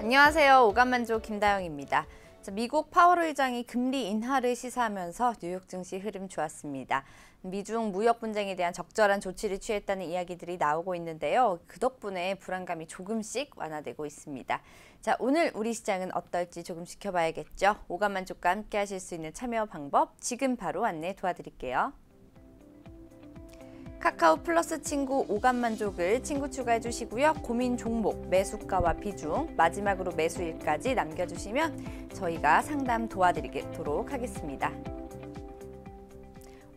안녕하세요. 오감만족 김다영입니다. 미국 파월 의장이 금리 인하를 시사하면서 뉴욕 증시 흐름 좋았습니다. 미중 무역 분쟁에 대한 적절한 조치를 취했다는 이야기들이 나오고 있는데요. 그 덕분에 불안감이 조금씩 완화되고 있습니다. 자, 오늘 우리 시장은 어떨지 조금 지켜봐야겠죠. 오감만족과 함께 하실 수 있는 참여 방법 지금 바로 안내 도와드릴게요. 카카오 플러스 친구 오감만족을 친구 추가해 주시고요. 고민 종목, 매수가와 비중, 마지막으로 매수일까지 남겨주시면 저희가 상담 도와드리도록 하겠습니다.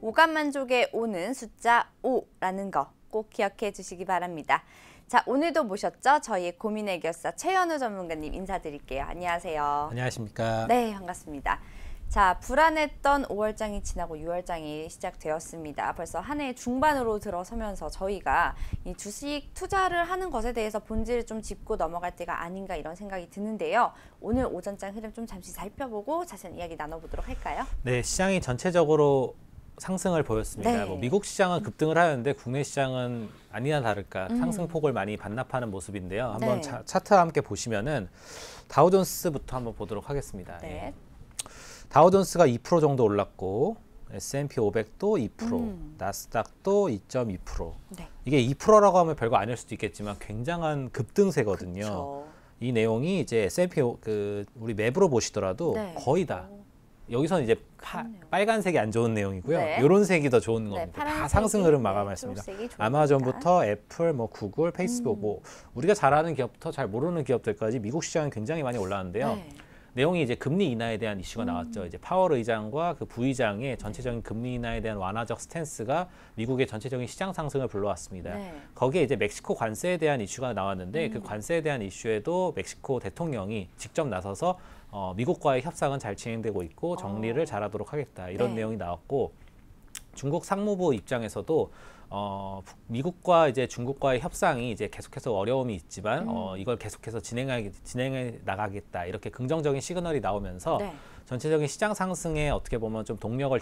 오감만족의 오는 숫자 5라는 거 꼭 기억해 주시기 바랍니다. 자, 오늘도 모셨죠? 저희의 고민 해결사 최현우 전문가님 인사드릴게요. 안녕하세요. 안녕하십니까? 네, 반갑습니다. 자, 불안했던 5월장이 지나고 6월장이 시작되었습니다. 벌써 한 해 중반으로 들어서면서 저희가 이 주식 투자를 하는 것에 대해서 본질을 좀 짚고 넘어갈 때가 아닌가 이런 생각이 드는데요. 오늘 오전장 흐름 좀 잠시 살펴보고 자세한 이야기 나눠보도록 할까요? 네, 시장이 전체적으로 상승을 보였습니다. 네. 미국 시장은 급등을 하는데 국내 시장은 아니나 다를까 상승폭을 많이 반납하는 모습인데요. 한번 네. 차트와 함께 보시면은 다우존스부터 한번 보도록 하겠습니다. 네. 예. 다우존스가 2% 정도 올랐고 S&P 500도 2%, 나스닥도 2.2%. 네. 이게 2%라고 하면 별거 아닐 수도 있겠지만 굉장한 급등세거든요. 그쵸. 이 내용이 이제 S&P 우리 맵으로 보시더라도 네. 거의 다 여기서는 이제 그렇네요. 빨간색이 안 좋은 내용이고요. 네. 이런 색이 더 좋은 네, 겁니다. 다 파란색이, 상승 흐름 네, 마감했습니다. 초록색이 좋은 아마존부터 애플, 뭐 구글, 페이스북, 뭐 우리가 잘 아는 기업부터 잘 모르는 기업들까지 미국 시장은 굉장히 많이 올랐는데요. 네. 내용이 이제 금리 인하에 대한 이슈가 나왔죠. 이제 파월 의장과 그 부의장의 전체적인 금리 인하에 대한 완화적 스탠스가 미국의 전체적인 시장 상승을 불러왔습니다. 네. 거기에 이제 멕시코 관세에 대한 이슈가 나왔는데 그 관세에 대한 이슈에도 멕시코 대통령이 직접 나서서 미국과의 협상은 잘 진행되고 있고 정리를 잘하도록 하겠다 이런 네. 내용이 나왔고 중국 상무부 입장에서도 미국과 이제 중국과의 협상이 이제 계속해서 어려움이 있지만 이걸 계속해서 진행해 나가겠다 이렇게 긍정적인 시그널이 나오면서 네. 전체적인 시장 상승에 어떻게 보면 좀 동력을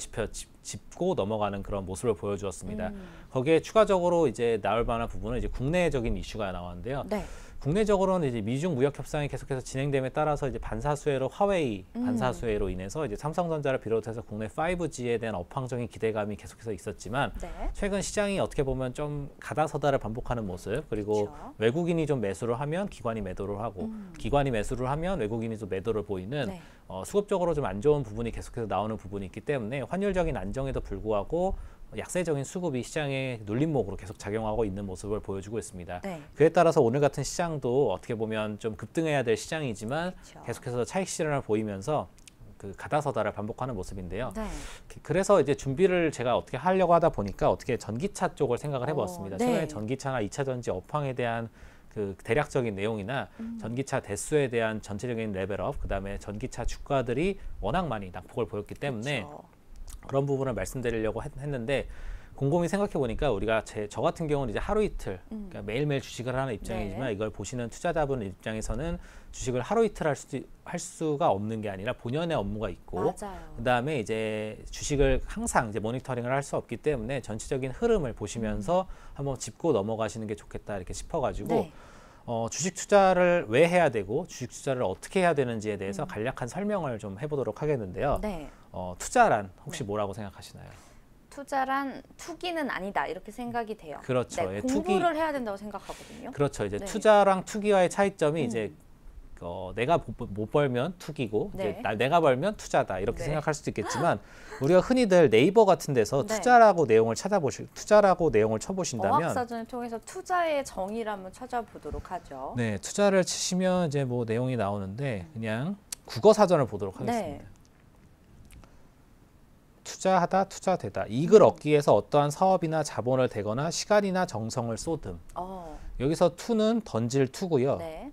짚고 넘어가는 그런 모습을 보여주었습니다. 거기에 추가적으로 이제 나올 만한 부분은 이제 국내적인 이슈가 나왔는데요. 네. 국내적으로는 이제 미중 무역 협상이 계속해서 진행됨에 따라서 이제 반사수혜로 화웨이 반사수혜로 인해서 이제 삼성전자를 비롯해서 국내 5G에 대한 업황적인 기대감이 계속해서 있었지만 네. 최근 시장이 어떻게 보면 좀 가다서다를 반복하는 모습 그리고 그렇죠. 외국인이 좀 매수를 하면 기관이 매도를 하고 기관이 매수를 하면 외국인이 좀 매도를 보이는 네. 수급적으로 좀 안 좋은 부분이 계속해서 나오는 부분이 있기 때문에 환율적인 안정에도 불구하고 약세적인 수급이 시장의 눌림목으로 계속 작용하고 있는 모습을 보여주고 있습니다. 네. 그에 따라서 오늘 같은 시장도 어떻게 보면 좀 급등해야 될 시장이지만 그렇죠. 계속해서 차익 실현을 보이면서 그 가다서다를 반복하는 모습인데요. 네. 그래서 이제 준비를 제가 어떻게 하려고 하다 보니까 어떻게 전기차 쪽을 생각을 해봤습니다. 네. 최근에 전기차나 2차 전지 업황에 대한 그 대략적인 내용이나 전기차 대수에 대한 전체적인 레벨업, 그다음에 전기차 주가들이 워낙 많이 낙폭을 보였기 때문에 그렇죠. 그런 부분을 말씀드리려고 했는데 곰곰이 생각해 보니까 우리가 저 같은 경우는 이제 하루 이틀 그러니까 매일매일 주식을 하는 입장이지만 네. 이걸 보시는 투자자분 입장에서는 주식을 하루 이틀 할 수가 없는 게 아니라 본연의 업무가 있고 맞아요. 그다음에 이제 주식을 항상 이제 모니터링을 할 수 없기 때문에 전체적인 흐름을 보시면서 한번 짚고 넘어가시는 게 좋겠다 이렇게 싶어가지고 네. 주식 투자를 왜 해야 되고 주식 투자를 어떻게 해야 되는지에 대해서 간략한 설명을 좀 해보도록 하겠는데요. 네. 투자란 혹시 뭐라고 생각하시나요? 투자란 투기는 아니다 이렇게 생각이 돼요. 그렇죠. 네, 예, 공부를 해야 된다고 생각하거든요. 그렇죠. 이제 네. 투자랑 투기와의 차이점이 이제 내가 못 벌면 투기고 네. 이제 내가 벌면 투자다 이렇게 네. 생각할 수도 있겠지만 우리가 흔히들 네이버 같은 데서 네. 투자라고 내용을 쳐보신다면 어학사전을 통해서 투자의 정의를 한번 찾아보도록 하죠. 네, 투자를 치시면 이제 뭐 내용이 나오는데 그냥 국어 사전을 보도록 하겠습니다. 네. 투자하다, 투자되다. 이익을 얻기 위해서 어떠한 사업이나 자본을 대거나 시간이나 정성을 쏟음. 여기서 투는 던질 투고요. 네.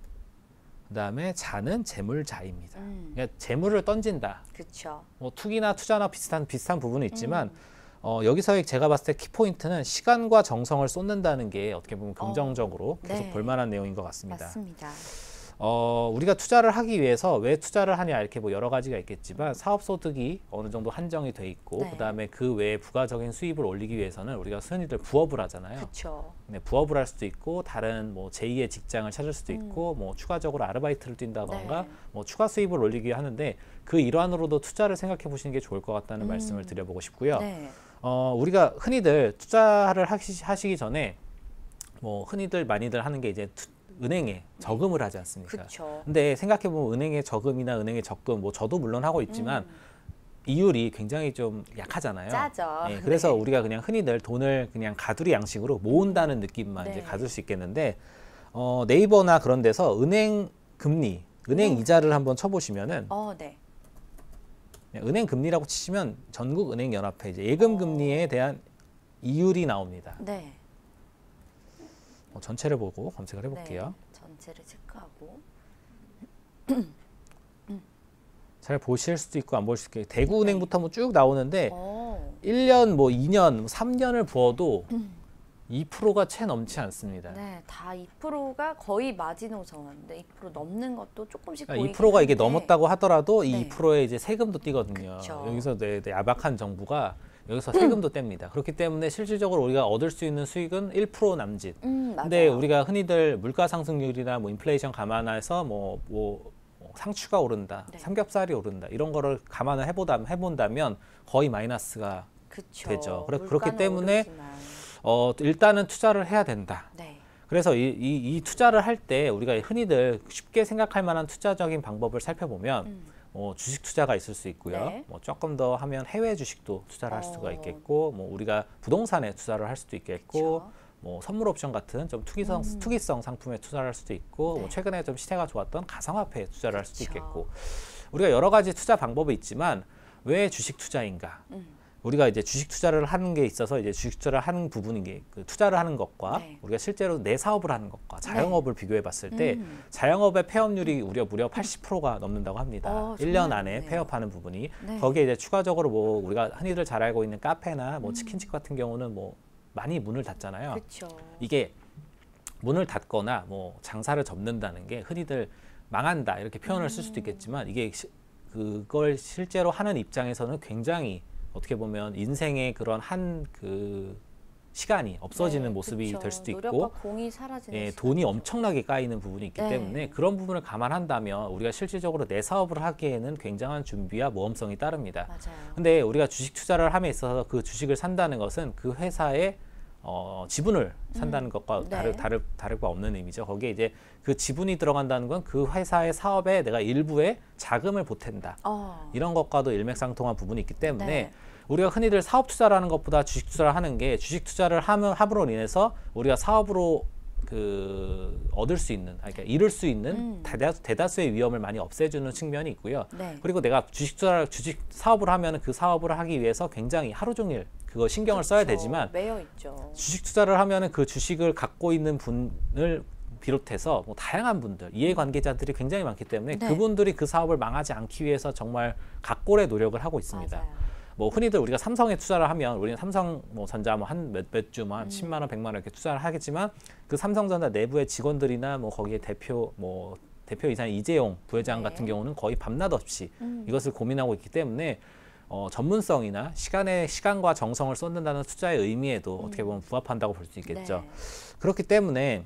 그다음에 자는 재물자입니다. 그러니까 재물을 던진다. 그렇죠. 뭐 투기나 투자나 비슷한 부분은 있지만 여기서의 제가 봤을 때 키포인트는 시간과 정성을 쏟는다는 게 어떻게 보면 긍정적으로 계속 네. 볼만한 내용인 것 같습니다. 맞습니다. 우리가 투자를 하기 위해서 왜 투자를 하냐 이렇게 뭐 여러 가지가 있겠지만 사업 소득이 어느 정도 한정이 돼 있고 네. 그다음에 그 외에 부가적인 수입을 올리기 위해서는 우리가 흔히들 부업을 하잖아요. 그렇죠. 네, 부업을 할 수도 있고 다른 뭐 제2의 직장을 찾을 수도 있고 뭐 추가적으로 아르바이트를 뛴다던가 네. 뭐 추가 수입을 올리기 하는데 그 일환으로도 투자를 생각해 보시는 게 좋을 것 같다는 말씀을 드려보고 싶고요. 네. 우리가 흔히들 투자를 하시기 전에 뭐 흔히들 많이들 하는 게 이제 은행에 저금을 하지 않습니까? 그렇죠. 근데 생각해 보면 은행의 저금이나 은행의 적금 뭐 저도 물론 하고 있지만 이율이 굉장히 좀 약하잖아요. 짜죠. 네, 그래서 네. 우리가 그냥 흔히들 돈을 그냥 가두리 양식으로 모은다는 느낌만 이제 네. 가질 수 있겠는데 네이버나 그런 데서 은행 금리, 은행 이자를 한번 쳐보시면은 네. 은행 금리라고 치시면 전국 은행 연합회 이제 예금 금리에 대한 이율이 나옵니다. 네. 전체를 보고 검색을 해볼게요. 네. 전체를 체크하고. 잘 보실 수도 있고 안 보실 수도 있고 대구은행부터 뭐 쭉 나오는데 어. 1년 뭐 2년 3년을 부어도 2%가 채 넘지 않습니다. 네, 다 2%가 거의 마지노선인데 2% 넘는 것도 조금씩 그러니까 보이긴 2%가 이게 한데. 넘었다고 하더라도 이 네. 2%의 이제 세금도 떼거든요. 그쵸. 여기서 야박한 정부가 여기서 세금도 뗍니다. 그렇기 때문에 실질적으로 우리가 얻을 수 있는 수익은 1% 남짓. 근데 맞아요. 우리가 흔히들 물가 상승률이나 뭐 인플레이션 감안해서 뭐 상추가 오른다, 네. 삼겹살이 오른다 이런 거를 감안을 해본다면 거의 마이너스가 그쵸. 되죠. 그렇기 물가는 때문에 오르지만. 일단은 투자를 해야 된다. 네. 그래서 이 투자를 할 때 우리가 흔히들 쉽게 생각할 만한 투자적인 방법을 살펴보면 주식 투자가 있을 수 있고요. 네. 뭐 조금 더 하면 해외 주식도 투자를 할 수가 있겠고, 뭐 우리가 부동산에 투자를 할 수도 있겠고, 그쵸. 뭐 선물 옵션 같은 좀 투기성 상품에 투자를 할 수도 있고, 네. 뭐 최근에 좀 시세가 좋았던 가상화폐에 투자를 할 수도 그쵸. 있겠고, 우리가 여러 가지 투자 방법이 있지만 왜 주식 투자인가? 우리가 이제 주식 투자를 하는 게 있어서 이제 주식 투자를 하는 부분인 게 그 투자를 하는 것과 네. 우리가 실제로 내 사업을 하는 것과 자영업을 비교해 봤을 때 음. 자영업의 폐업률이 무려 80%가 넘는다고 합니다. 1년 정말 안에 높네요. 폐업하는 부분이. 네. 거기에 이제 추가적으로 뭐 우리가 흔히들 잘 알고 있는 카페나 뭐 치킨집 같은 경우는 뭐 많이 문을 닫잖아요. 그렇죠. 이게 문을 닫거나 뭐 장사를 접는다는 게 흔히들 망한다 이렇게 표현을 쓸 수도 있겠지만 이게 그걸 실제로 하는 입장에서는 굉장히 어떻게 보면 인생의 그런 한 그 시간이 없어지는 모습이 그쵸. 될 수도 노력과 있고 공이 사라지는 예, 시간이죠. 돈이 엄청나게 까이는 부분이 있기 네. 때문에 그런 부분을 감안한다면 우리가 실질적으로 내 사업을 하기에는 굉장한 준비와 모험성이 따릅니다. 맞아요. 근데 우리가 주식 투자를 함에 있어서 그 주식을 산다는 것은 그 회사의 지분을 산다는 것과 네. 다를 바 없는 의미죠. 거기에 이제 그 지분이 들어간다는 건 그 회사의 사업에 내가 일부의 자금을 보탠다. 이런 것과도 일맥상통한 부분이 있기 때문에 네. 우리가 흔히들 사업 투자라는 것보다 주식 투자를 하는 게 주식 투자를 함으로 인해서 우리가 사업으로 얻을 수 있는, 그러니까 잃을 수 있는 대다수의 위험을 많이 없애주는 측면이 있고요. 네. 그리고 내가 주식 사업을 하면은 그 사업을 하기 위해서 굉장히 하루 종일 그거 신경을 써야 그쵸. 되지만 매여 있죠. 주식 투자를 하면은 그 주식을 갖고 있는 분을 비롯해서 뭐 다양한 분들, 이해관계자들이 굉장히 많기 때문에 네. 그분들이 그 사업을 망하지 않기 위해서 정말 각골의 노력을 하고 있습니다. 맞아요. 뭐 흔히들 우리가 삼성에 투자를 하면 우리는 삼성 뭐 전자 뭐 한 몇 주만 한 10만 원, 100만 원 이렇게 투자를 하겠지만 그 삼성전자 내부의 직원들이나 뭐 거기에 대표 이사인 이재용 부회장 네. 같은 경우는 거의 밤낮 없이 이것을 고민하고 있기 때문에 전문성이나 시간과 정성을 쏟는다는 투자의 의미에도 어떻게 보면 부합한다고 볼 수 있겠죠. 네. 그렇기 때문에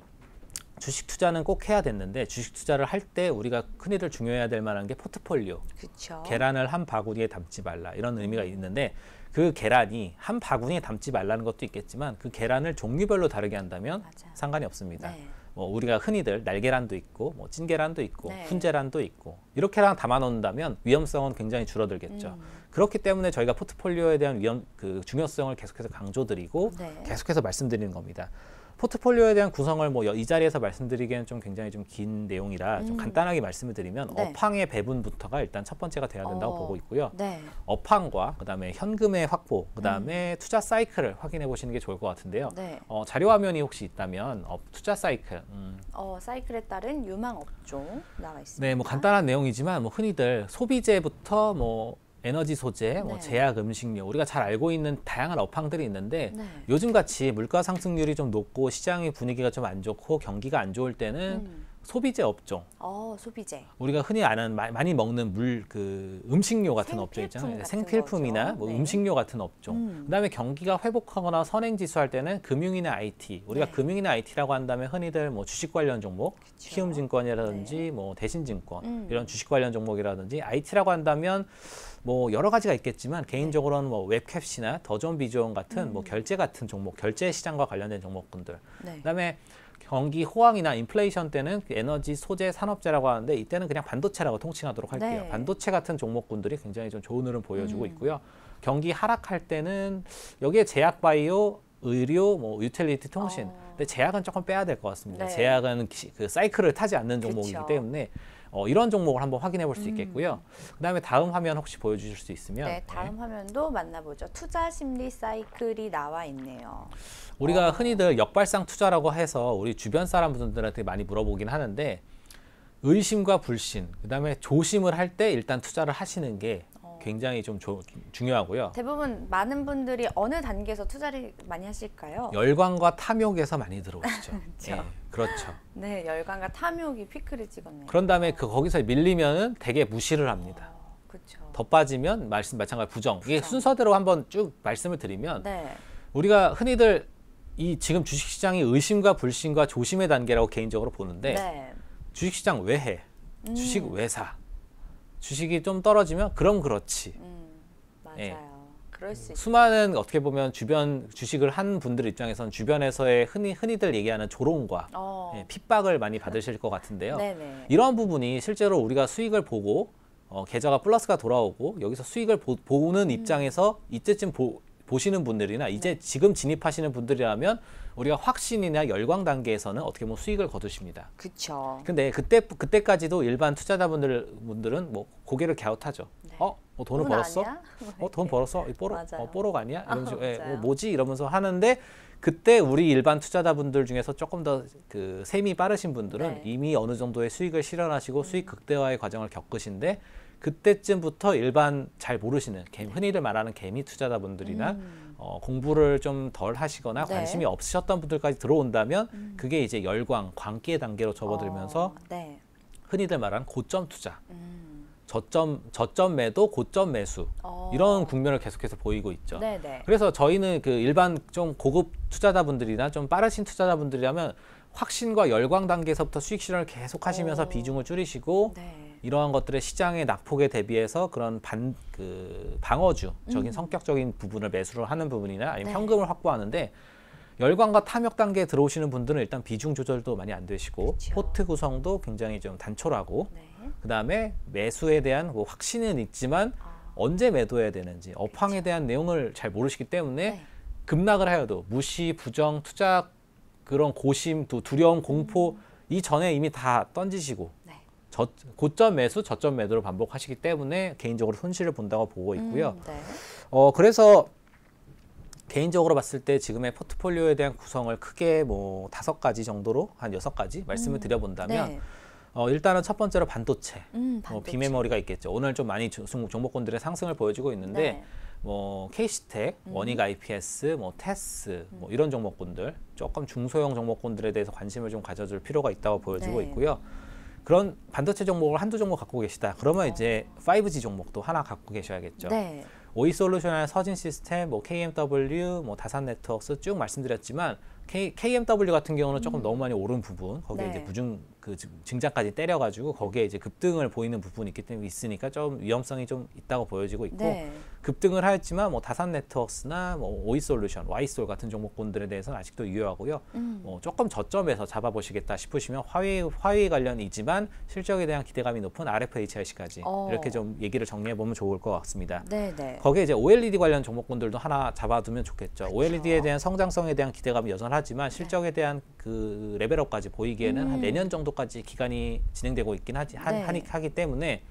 주식 투자는 꼭 해야 됐는데 주식 투자를 할 때 우리가 흔히들 중요해야 될 만한 게 포트폴리오. 그렇죠. 계란을 한 바구니에 담지 말라 이런 의미가 있는데 그 계란이 한 바구니에 담지 말라는 것도 있겠지만 그 계란을 종류별로 다르게 한다면 맞아요. 상관이 없습니다. 네. 뭐 우리가 흔히들 날계란도 있고 뭐 찐계란도 있고 네. 훈제란도 있고 이렇게랑 담아 놓는다면 위험성은 굉장히 줄어들겠죠. 그렇기 때문에 저희가 포트폴리오에 대한 그 중요성을 계속해서 강조드리고 네. 계속해서 말씀드리는 겁니다. 포트폴리오에 대한 구성을 뭐 이 자리에서 말씀드리기에는 좀 굉장히 좀 긴 내용이라 좀 간단하게 말씀을 드리면 네. 업황의 배분부터가 일단 첫 번째가 돼야 된다고 보고 있고요. 네. 업황과 그다음에 현금의 확보, 그다음에 투자 사이클을 확인해 보시는 게 좋을 것 같은데요. 네. 자료 화면이 혹시 있다면 투자 사이클. 사이클에 따른 유망 업종 나와 있습니다. 네, 뭐 간단한 내용이지만 뭐 흔히들 소비재부터 뭐 에너지 소재, 뭐 네. 제약 음식료 우리가 잘 알고 있는 다양한 업황들이 있는데 네. 요즘 같이 물가 상승률이 좀 높고 시장의 분위기가 좀 안 좋고 경기가 안 좋을 때는 소비재 업종. 소비재. 우리가 흔히 아는 많이 먹는 음식료 같은 업종 생필품 있잖아요. 같은 생필품이나 거죠. 뭐 네. 음식료 같은 업종. 그다음에 경기가 회복하거나 선행지수 할 때는 금융이나 IT. 우리가 네. 금융이나 IT라고 한다면 흔히들 뭐 주식 관련 종목, 그쵸. 키움증권이라든지 네. 뭐 대신증권 이런 주식 관련 종목이라든지 IT라고 한다면 뭐 여러 가지가 있겠지만 개인적으로는 뭐 웹캡시나 더존비존 같은 뭐 결제 같은 종목, 결제 시장과 관련된 종목군들. 네. 그다음에 경기 호황이나 인플레이션 때는 에너지 소재 산업재라고 하는데 이때는 그냥 반도체라고 통칭하도록 할게요. 네. 반도체 같은 종목군들이 굉장히 좀 좋은 흐름 보여주고 있고요. 경기 하락할 때는 여기에 제약 바이오, 의료, 뭐 유틸리티 통신. 근데 제약은 조금 빼야 될 것 같습니다. 네. 제약은 그 사이클을 타지 않는 종목이기 그쵸. 때문에 이런 종목을 한번 확인해 볼 수 있겠고요. 그다음에 다음 화면 혹시 보여주실 수 있으면 네, 다음 화면도 만나보죠. 투자 심리 사이클이 나와 있네요. 우리가 흔히들 역발상 투자라고 해서 우리 주변 사람들한테 많이 물어보긴 하는데 의심과 불신, 그다음에 조심을 할 때 일단 투자를 하시는 게 굉장히 좀 중요하고요. 대부분 많은 분들이 어느 단계에서 투자를 많이 하실까요? 열광과 탐욕에서 많이 들어오시죠. 그렇죠. 예, 그렇죠. 네, 열광과 탐욕이 피크를 찍었네요. 그런 다음에 거기서 밀리면은 되게 무시를 합니다. 그렇죠. 더 빠지면 마찬가지 부정. 이게 순서대로 한번 쭉 말씀을 드리면 네. 우리가 흔히들 지금 주식시장이 의심과 불신과 조심의 단계라고 개인적으로 보는데 네. 주식시장 왜 해? 주식 왜 사? 주식이 좀 떨어지면 그럼 그렇지. 맞아요. 예. 그럴 수 있어요. 수많은 어떻게 보면 주변 주식을 한 분들 입장에서는 주변에서의 흔히들 얘기하는 조롱과 핍박을 많이 받으실 것 같은데요. 네네. 이런 부분이 실제로 우리가 수익을 보고 계좌가 플러스가 돌아오고 여기서 수익을 보는 입장에서 이때쯤 보시는 분들이나 이제 지금 진입하시는 분들이라면 우리가 확신이나 열광 단계에서는 어떻게 보면 수익을 거두십니다. 그렇죠. 근데 그때까지도 일반 투자자분들은 뭐 고개를 갸웃하죠. 네. 돈을 벌었어? 아니야? 돈 벌었어? 맞아요. 뽀록 아니야? 이러면서 맞아요. 뭐지? 이러면서 하는데 그때 우리 일반 투자자분들 중에서 조금 더 그 셈이 빠르신 분들은 네. 이미 어느 정도의 수익을 실현하시고 수익 극대화의 과정을 겪으신데 그때쯤부터 일반 잘 모르시는 흔히들 말하는 개미 투자자분들이나 공부를 좀 덜 하시거나 네. 관심이 없으셨던 분들까지 들어온다면 그게 이제 열광, 광기의 단계로 접어들면서 네. 흔히들 말하는 고점 투자, 저점 매도, 고점 매수 이런 국면을 계속해서 보이고 있죠. 네네. 그래서 저희는 그 일반 좀 고급 투자자분들이나 좀 빠르신 투자자분들이라면 확신과 열광 단계에서부터 수익 실현을 계속 하시면서 비중을 줄이시고 네. 이러한 것들의 시장의 낙폭에 대비해서 그런 방어주적인 성격적인 부분을 매수를 하는 부분이나 아니면 네. 현금을 확보하는데 열광과 탐욕 단계에 들어오시는 분들은 일단 비중 조절도 많이 안 되시고 그쵸. 포트 구성도 굉장히 좀 단촐하고 네. 그다음에 매수에 대한 뭐 확신은 있지만 언제 매도해야 되는지 업황에 대한 내용을 잘 모르시기 때문에 네. 급락을 하여도 무시, 부정, 투자 그런 고심, 두려움, 공포 이전에 이미 다 던지시고 네. 고점 매수, 저점 매도를 반복하시기 때문에 개인적으로 손실을 본다고 보고 있고요. 네. 그래서 개인적으로 봤을 때 지금의 포트폴리오에 대한 구성을 크게 뭐 5가지 정도로 한 6가지 말씀을 드려본다면 네. 일단은 첫 번째로 반도체, 반도체. 비메모리가 있겠죠. 오늘 좀 많이 종목군들의 상승을 보여주고 있는데 네. 뭐 K시텍, 원익 IPS, 뭐 테스 뭐 이런 종목군들 조금 중소형 종목군들에 대해서 관심을 좀 가져줄 필요가 있다고 보여지고 네. 있고요. 그런 반도체 종목을 한두 종목 갖고 계시다. 그러면 이제 5G 종목도 하나 갖고 계셔야겠죠. 네. 오이솔루션이나 서진 시스템, 뭐 KMW, 뭐 다산 네트워크스 쭉 말씀드렸지만 KMW 같은 경우는 조금 너무 많이 오른 부분, 거기에 네. 이제 증자까지 때려가지고 거기에 이제 급등을 보이는 부분이 있으니까 좀 위험성이 좀 있다고 보여지고 있고 네. 급등을 하였지만 뭐 다산 네트워크스나 뭐 오이솔루션, 와이솔 같은 종목군들에 대해서는 아직도 유효하고요. 조금 저점에서 잡아보시겠다 싶으시면 화웨이 관련이지만 실적에 대한 기대감이 높은 RFHIC까지 이렇게 좀 얘기를 정리해 보면 좋을 것 같습니다. 네네. 거기에 이제 OLED 관련 종목군들도 하나 잡아두면 좋겠죠. 그쵸. OLED에 대한 성장성에 대한 기대감이 여전하지만 실적에 대한 그 레벨업까지 보이기에는 한 내년 정도까지 기간이 진행되고 있긴 하기 때문에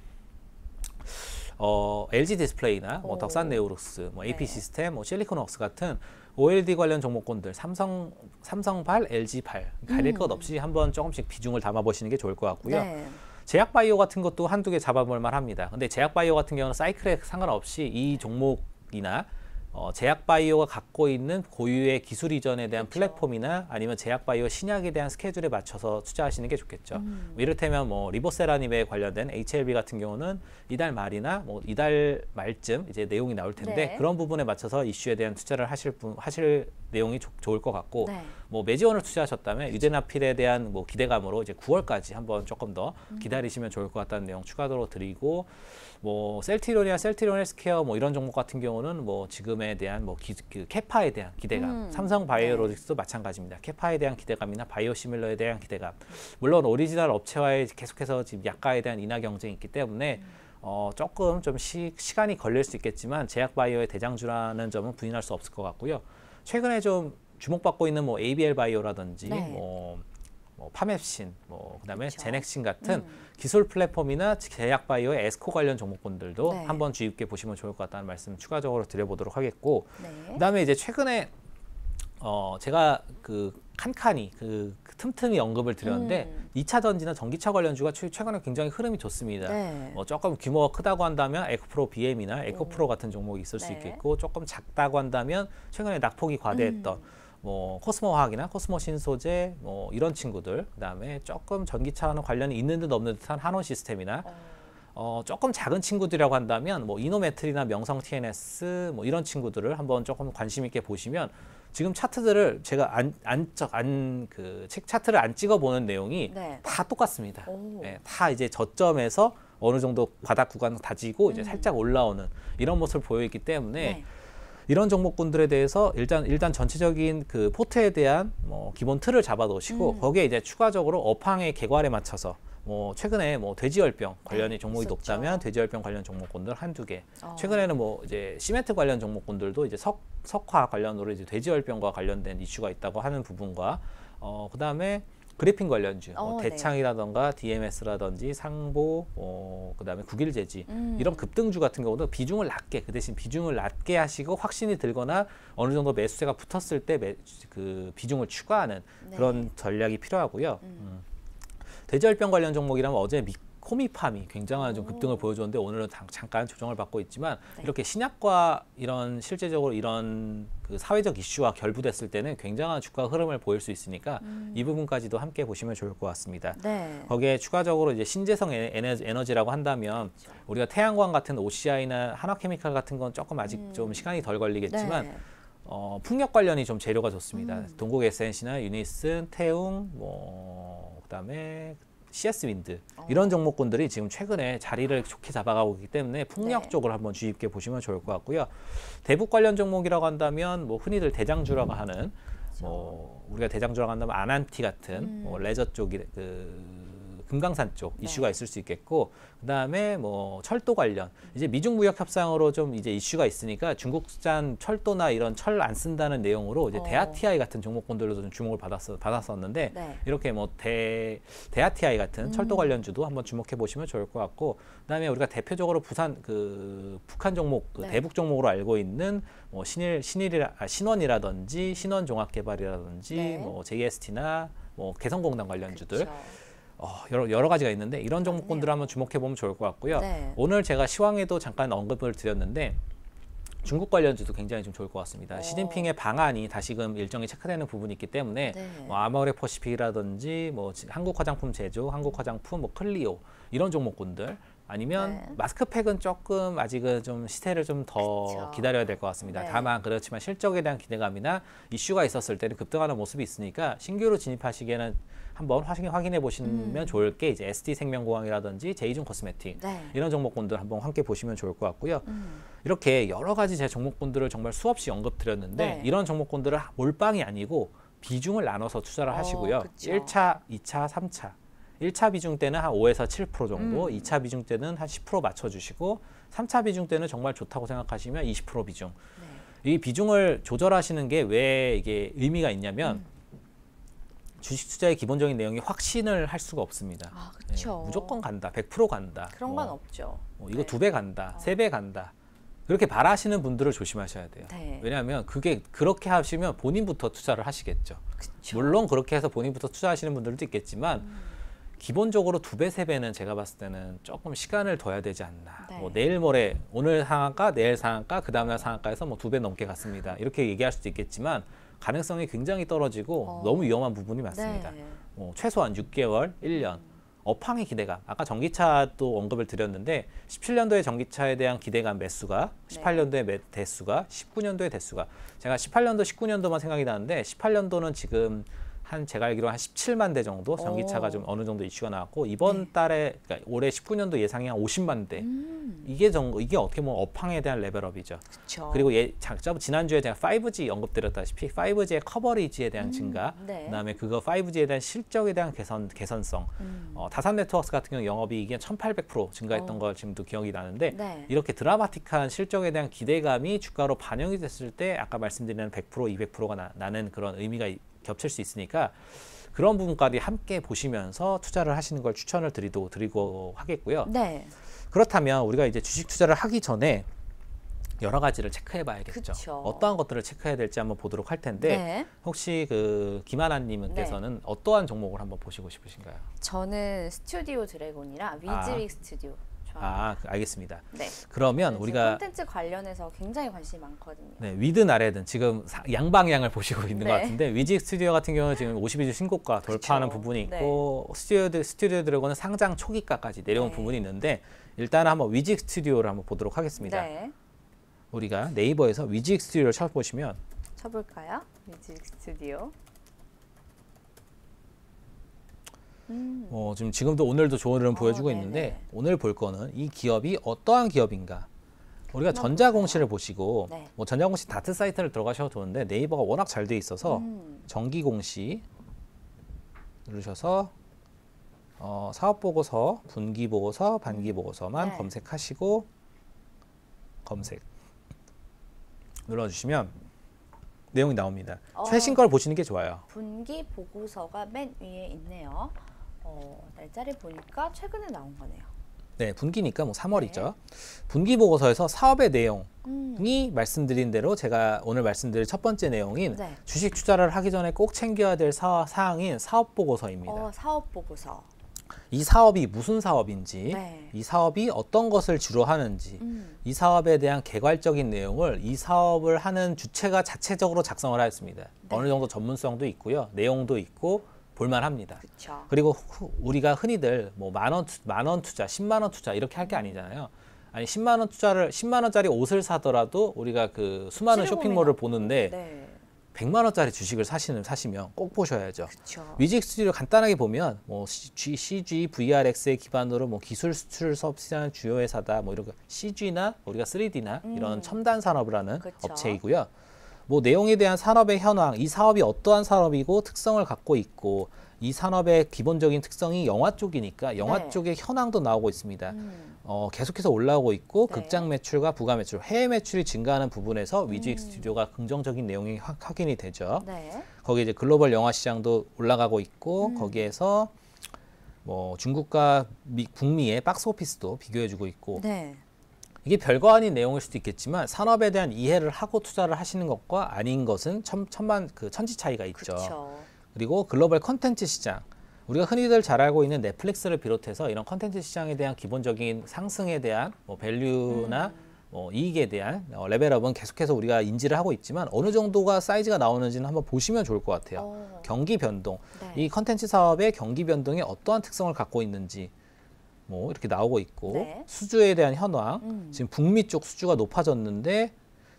LG 디스플레이나 뭐 덕산 네오룩스, 뭐 AP 시스템, 뭐 실리콘웍스 같은 OLED 관련 종목군들 삼성발, LG발 가릴 것 없이 한번 조금씩 비중을 담아보시는 게 좋을 것 같고요. 네. 제약바이오 같은 것도 한두 개 잡아볼 만합니다. 근데 제약바이오 같은 경우는 사이클에 상관없이 이 종목이나 제약바이오가 갖고 있는 고유의 기술 이전에 대한 그렇죠. 플랫폼이나 아니면 제약바이오 신약에 대한 스케줄에 맞춰서 투자하시는 게 좋겠죠. 이를테면 뭐 리보세라닙에 관련된 HLB 같은 경우는 이달 말이나 뭐 이달 말쯤 이제 내용이 나올 텐데 네. 그런 부분에 맞춰서 이슈에 대한 투자를 하실 내용이 좋을 것 같고 네. 뭐 매지원을 투자하셨다면 유데나필에 대한 뭐 기대감으로 이제 9월까지 한번 조금 더 기다리시면 좋을 것 같다는 내용 추가로 드리고 뭐 셀트리온이나 셀트리온 헬스케어 뭐 이런 종목 같은 경우는 뭐 지금에 대한 뭐 그 캐파에 대한 기대감, 삼성 바이오로직스도 마찬가지입니다. 캐파에 대한 기대감이나 바이오시밀러에 대한 기대감. 물론 오리지널 업체와의 계속해서 지금 약가에 대한 인하 경쟁이 있기 때문에 조금 좀 시간이 걸릴 수 있겠지만 제약 바이오의 대장주라는 점은 부인할 수 없을 것 같고요. 최근에 좀 주목받고 있는 뭐 ABL 바이오라든지 네. 뭐 파맵신, 뭐 그다음에 그렇죠. 제넥신 같은 기술 플랫폼이나 제약 바이오의 에스코 관련 종목군들도 네. 한번 주의 깊게 보시면 좋을 것 같다는 말씀 추가적으로 드려보도록 하겠고, 네. 그다음에 이제 최근에 제가 그 칸칸이 그 틈틈이 언급을 드렸는데 2차 전지나 전기차 관련주가 최근에 굉장히 흐름이 좋습니다. 네. 조금 규모가 크다고 한다면 에코프로 BM이나 에코프로 같은 종목이 있을 수 네. 있겠고, 조금 작다고 한다면 최근에 낙폭이 과대했던 뭐 코스모 화학이나 코스모 신소재 뭐 이런 친구들, 그다음에 조금 전기차와는 관련이 있는 듯 없는 듯한 한원 시스템이나 조금 작은 친구들이라고 한다면 뭐 이노메틀이나 명성 TNS 뭐 이런 친구들을 한번 조금 관심 있게 보시면 지금 차트들을 제가 책 차트를 안 찍어 보는 내용이 네. 다 똑같습니다. 오. 네, 다 이제 저점에서 어느 정도 바닥 구간 다지고 이제 살짝 올라오는 이런 모습을 보여있기 때문에 네. 이런 종목군들에 대해서 일단 전체적인 그 포트에 대한 뭐 기본 틀을 잡아 놓으시고 거기에 이제 추가적으로 업황의 개괄에 맞춰서 뭐 최근에 뭐 돼지열병 관련이 종목이 있었죠. 높다면 돼지열병 관련 종목군들 한두 개. 최근에는 뭐 이제 시멘트 관련 종목군들도 이제 석화 관련으로 이제 돼지열병과 관련된 이슈가 있다고 하는 부분과 그다음에 그래핀 관련주, 뭐 네. 대창이라던가 DMS라든지 상보, 그다음에 국일제지 이런 급등주 같은 경우도 비중을 낮게, 그 대신 비중을 낮게 하시고 확신이 들거나 어느 정도 매수세가 붙었을 때 그 비중을 추가하는 네. 그런 전략이 필요하고요. 돼지열병 관련 종목이라면 어제 코미팜이 굉장한 좀 급등을 보여줬는데 오늘은 잠깐 조정을 받고 있지만 네. 이렇게 신약과 이런 실제적으로 이런 그 사회적 이슈와 결부됐을 때는 굉장한 주가 흐름을 보일 수 있으니까 이 부분까지도 함께 보시면 좋을 것 같습니다. 네. 거기에 추가적으로 이제 신재생 에너지라고 한다면 그렇죠. 우리가 태양광 같은 OCI나 한화케미칼 같은 건 조금 아직 좀 시간이 덜 걸리겠지만 네. 풍력 관련이 좀 재료가 좋습니다. 동국 SNC나 유니슨, 태웅, 뭐 그다음에 CS 윈드 이런 종목군들이 지금 최근에 자리를 좋게 잡아가고 있기 때문에 풍력 네. 쪽을 한번 주의 깊게 보시면 좋을 것 같고요. 대북 관련 종목이라고 한다면 뭐 흔히들 대장주라고 하는 뭐 우리가 대장주라고 한다면 아난티 같은 뭐 레저 쪽이 금강산 쪽 이슈가 있을 수 있겠고, 그다음에 뭐 철도 관련 이제 미중 무역 협상으로 좀 이제 이슈가 있으니까 중국산 철도나 이런 철 안 쓴다는 내용으로 이제 대아티아이 같은 종목군들로도 좀 주목을 받았었는데 네. 이렇게 뭐 대아티아이 같은 철도 관련주도 한번 주목해 보시면 좋을 것 같고, 그다음에 우리가 대표적으로 북한 종목 네. 대북 종목으로 알고 있는 뭐 신원이라든지 신원종합개발이라든지 네. 뭐 JST나 뭐 개성공단 관련주들 그렇죠. 여러 가지가 있는데 이런 종목군들을 한번 주목해 보면 좋을 것 같고요. 네. 오늘 제가 시황에도 잠깐 언급을 드렸는데 중국 관련주도 굉장히 좀 좋을 것 같습니다. 시진핑의 방안이 다시금 일정이 체크되는 부분이 있기 때문에 네. 뭐 아모레 퍼시픽이라든지 뭐 한국 화장품 제조, 한국 화장품, 뭐 클리오 이런 종목군들 아니면 네. 마스크팩은 조금 아직은 좀 시세를 좀 더 그쵸. 기다려야 될 것 같습니다. 네. 다만 그렇지만 실적에 대한 기대감이나 이슈가 있었을 때는 급등하는 모습이 있으니까 신규로 진입하시기에는 한번 확인해 보시면 좋을 게 이제 ST생명공학이라든지 제이준 코스메틱 네. 이런 종목군들 한번 함께 보시면 좋을 것 같고요. 이렇게 여러 가지 제 종목군들을 정말 수없이 언급드렸는데 네. 이런 종목군들을 몰빵이 아니고 비중을 나눠서 투자를 하시고요. 그쵸. 1차, 2차, 3차. 1차 비중 때는 한 5에서 7% 정도, 2차 비중 때는 한 10% 맞춰주시고 3차 비중 때는 정말 좋다고 생각하시면 20% 비중. 네. 이 비중을 조절하시는 게 왜 이게 의미가 있냐면 주식 투자의 기본적인 내용이 확신을 할 수가 없습니다. 아, 그렇죠. 무조건 간다, 100% 간다. 그런 건 없죠. 이거 네. 2배 간다, 3배 간다. 그렇게 바라시는 분들을 조심하셔야 돼요. 네. 왜냐하면 그렇게 하시면 본인부터 투자를 하시겠죠. 그쵸. 물론 그렇게 해서 본인부터 투자하시는 분들도 있겠지만 기본적으로 2배, 3배는 제가 봤을 때는 조금 시간을 둬야 되지 않나. 네. 뭐 내일 모레, 오늘 상한가, 내일 상한가, 그 다음날 상한가에서 뭐 2배 넘게 갔습니다. 이렇게 얘기할 수도 있겠지만 가능성이 굉장히 떨어지고 너무 위험한 부분이 많습니다. 네. 최소한 6개월, 1년. 업황의 기대감. 아까 전기차도 언급을 드렸는데 17년도에 전기차에 대한 기대감 매수가, 18년도에 대수가, 19년도에 대수가. 제가 18년도, 19년도만 생각이 나는데 18년도는 지금 제가 알기로 한 17만 대 정도 전기차가 좀 어느 정도 이슈가 나왔고 이번 달에 그러니까 올해 19년도 예상이 한 50만 대. 이게 어떻게 보면 업황에 대한 레벨업이죠. 그쵸. 그리고 지난주에 제가 5G 언급드렸다시피 5G의 커버리지에 대한 증가, 네. 그다음에 그거 5G에 대한 실적에 대한 개선성. 다산 네트워크스 같은 경우 영업이익이 1,800% 증가했던 걸 지금도 기억이 나는데 네. 이렇게 드라마틱한 실적에 대한 기대감이 주가로 반영이 됐을 때 아까 말씀드린 100%, 200%가 나는 그런 의미가 겹칠 수 있으니까 그런 부분까지 함께 보시면서 투자를 하시는 걸 추천을 드리고 하겠고요. 네. 그렇다면 우리가 이제 주식 투자를 하기 전에 여러 가지를 체크해 봐야겠죠. 그쵸. 어떠한 것들을 체크해야 될지 한번 보도록 할 텐데 네. 혹시 그 김하나 님께서는 어떠한 종목을 한번 보시고 싶으신가요? 저는 스튜디오 드래곤이랑 위즈윅 스튜디오 좋아합니다. 알겠습니다. 네. 그러면 우리가 콘텐츠 관련해서 굉장히 관심이 많거든요. 네, 위든 아래든 지금 양방향을 보시고 있는 것 네. 같은데 위직 스튜디오 같은 경우는 지금 52주 신고가 돌파하는 그쵸. 부분이 네. 있고 스튜디오 드래곤은 상장 초기가까지 내려온 네. 부분이 있는데 일단 한번 위직 스튜디오를 한번 보도록 하겠습니다. 네. 우리가 네이버에서 위직 스튜디오를 쳐보시면 쳐볼까요? 위즈윅 스튜디오. 지금도 오늘도 좋은 흐름 보여주고 네네. 있는데 오늘 볼 거는 이 기업이 어떠한 기업인가. 우리가 전자공시를 보시고 네. 뭐 전자공시 다트 사이트를 들어가셔도 좋은데 네이버가 워낙 잘 돼 있어서 정기공시 누르셔서 사업보고서, 분기보고서, 반기보고서만 네. 검색하시고 검색 눌러주시면 내용이 나옵니다. 최신 걸 보시는 게 좋아요. 분기 보고서가 맨 위에 있네요. 날짜를 보니까 최근에 나온 거네요. 네, 분기니까 뭐 3월이죠. 분기 보고서에서 사업의 내용이 말씀드린 대로 제가 오늘 말씀드릴 첫 번째 내용인 네. 주식 투자를 하기 전에 꼭 챙겨야 될 사항인 사업 보고서입니다. 사업 보고서. 이 사업이 무슨 사업인지, 네. 이 사업이 어떤 것을 주로 하는지, 이 사업에 대한 개괄적인 내용을 이 사업을 하는 주체가 자체적으로 작성을 하였습니다. 어느 정도 전문성도 있고요, 내용도 있고 볼만합니다. 그쵸. 그리고 우리가 흔히들 뭐 만 원 투자, 10만 원 투자 이렇게 할 게 아니잖아요. 아니 10만 원짜리 옷을 사더라도 우리가 그 수많은 쇼핑몰을 보는데 네. 100만 원짜리 주식을 사시면 꼭 보셔야죠. 그쵸. 위직 스튜디오 간단하게 보면 뭐 CG, VRX의 기반으로 뭐 기술 수출 사업시장 주요 회사다 뭐 이런 거 CG나 우리가 3D나 이런 첨단 산업을 하는 그쵸. 업체이고요. 뭐 내용에 대한 산업의 현황, 이 사업이 어떠한 산업이고 특성을 갖고 있고 이 산업의 기본적인 특성이 영화 쪽이니까 영화 네. 쪽의 현황도 나오고 있습니다. 계속해서 올라오고 있고 네. 극장 매출과 부가 매출, 해외 매출이 증가하는 부분에서 위즈윅 스튜디오가 긍정적인 내용이 확인이 되죠. 네. 거기 이제 글로벌 영화 시장도 올라가고 있고 거기에서 뭐 중국과 북미의 박스 오피스도 비교해주고 있고 네. 이게 별거 아닌 내용일 수도 있겠지만 산업에 대한 이해를 하고 투자를 하시는 것과 아닌 것은 천지 차이가 있죠. 그쵸. 그리고 글로벌 컨텐츠 시장, 우리가 흔히들 잘 알고 있는 넷플릭스를 비롯해서 이런 컨텐츠 시장에 대한 기본적인 상승에 대한 뭐 밸류나 뭐 이익에 대한 레벨업은 계속해서 우리가 인지를 하고 있지만 어느 정도가 사이즈가 나오는지는 한번 보시면 좋을 것 같아요. 경기 변동, 네. 이 컨텐츠 사업의 경기 변동이 어떠한 특성을 갖고 있는지 뭐 이렇게 나오고 있고 네. 수주에 대한 현황, 지금 북미 쪽 수주가 높아졌는데